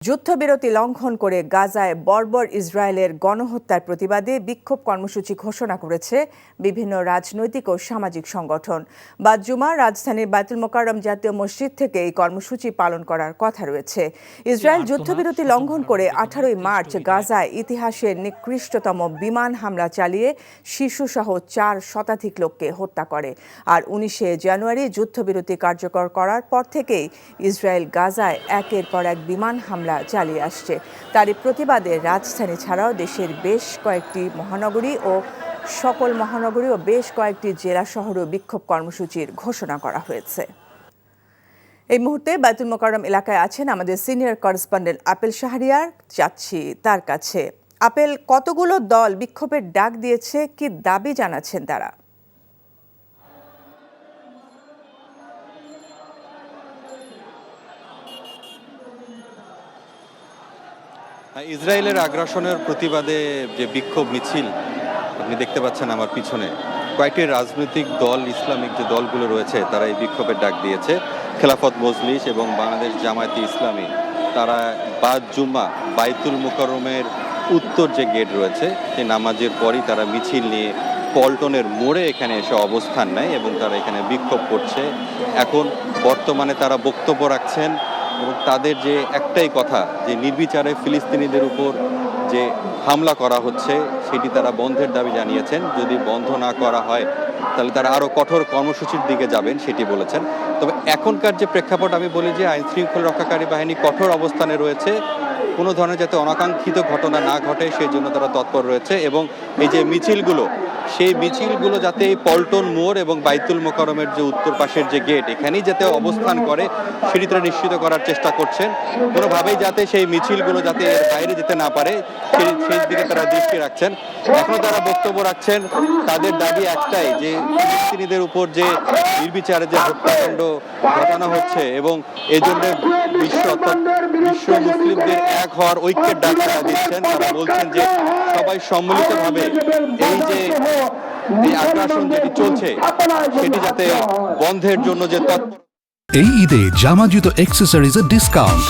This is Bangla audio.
যুদ্ধবিরতি লঙ্ঘন করে গাজায় বর্বর ইসরায়েলের গণহত্যার প্রতিবাদে বিক্ষোভ কর্মসূচি ঘোষণা করেছে বিভিন্ন রাজনৈতিক ও সামাজিক সংগঠন। বাদ জুমা রাজধানীর বায়তুল মোকাররম জাতীয় মসজিদ থেকে এই কর্মসূচি পালন করার কথা রয়েছে। ইসরায়েল যুদ্ধবিরতি লঙ্ঘন করে 18 মার্চ গাজায় ইতিহাসের নিকৃষ্টতম বিমান হামলা চালিয়ে শিশুসহ 4 শতাধিক লোককে হত্যা করে। আর 19 জানুয়ারি যুদ্ধবিরতি কার্যকর করার পর থেকেই ইসরায়েল গাজায় একের পর এক বিমান হামলা চালিয়ে আসছে। তারই প্রতিবাদে রাজধানী ছাড়াও দেশের বেশ কয়েকটি মহানগরী ও বেশ কয়েকটি জেলা শহরেও বিক্ষোভ কর্মসূচির ঘোষণা করা হয়েছে। এই মুহূর্তে বায়তুল মোকাররম এলাকায় আছেন আমাদের সিনিয়র করেসপন্ডেন্ট আপেল শাহরিয়ার। যাচ্ছি তার কাছে। আপেল, কতগুলো দল বিক্ষোভের ডাক দিয়েছে, কি দাবি জানাচ্ছেন তারা? ইসরায়েলের আগ্রাসনের প্রতিবাদে যে বিক্ষোভ মিছিল আপনি দেখতে পাচ্ছেন আমার পিছনে, কয়েকটি রাজনৈতিক দল, ইসলামিক যে দলগুলো রয়েছে তারা এই বিক্ষোভের ডাক দিয়েছে। খেলাফত মজলিস এবং বাংলাদেশ জামায়াতে ইসলামী তারা বাদ জুম্মা বায়তুল মোকাররমের উত্তর যে গেট রয়েছে সেই নামাজের পরই তারা মিছিল নিয়ে পল্টনের মোড়ে এখানে এসে অবস্থান নেয় এবং তারা এখানে বিক্ষোভ করছে। এখন বর্তমানে তারা বক্তব্য রাখছেন এবং তাদের যে একটাই কথা, যে নির্বিচারে ফিলিস্তিনিদের উপর যে হামলা করা হচ্ছে সেটি তারা বন্ধের দাবি জানিয়েছেন। যদি বন্ধ না করা হয় তাহলে তারা আরও কঠোর কর্মসূচির দিকে যাবেন সেটি বলেছেন। তবে এখনকার যে প্রেক্ষাপট, আমি বলি যে আইন শৃঙ্খলা রক্ষাকারী বাহিনী কঠোর অবস্থানে রয়েছে, কোনো ধরনের যাতে অনাকাঙ্ক্ষিত ঘটনা না ঘটে সেই জন্য তারা তৎপর রয়েছে। এবং এই যে মিছিলগুলো, সেই মিছিলগুলো যাতে এই পল্টন মোড় এবং বায়তুল মোকাররমের যে উত্তর পাশের যে গেট এখানেই যাতে অবস্থান করে সেটি তারা নিশ্চিত করার চেষ্টা করছেন। কোনোভাবেই যাতে সেই মিছিলগুলো যাতে এর বাইরে যেতে না পারে সেই দিকে তারা দৃষ্টি রাখছেন। এখনো তারা বক্তব্য রাখছেন। তাদের দাবি একটাই, যে ফিলিস্তিনিদের উপর যে নির্বিচারে যে হত্যাকাণ্ড ঘটানো হচ্ছে এবং এই জন্য বিশ্ব মুসলিমদের এক হওয়ার ঐক্যের ডাক তারা দিচ্ছেন। তারা বলছেন যে সবাই সম্মিলিতভাবে এই আগ্রাসন যেটি চলছে সেটি যাতে বন্ধের জন্য যে তৎপর। এই ঈদে জামা জুতো অ্যাক্সেসরিজের ডিসকাউন্ট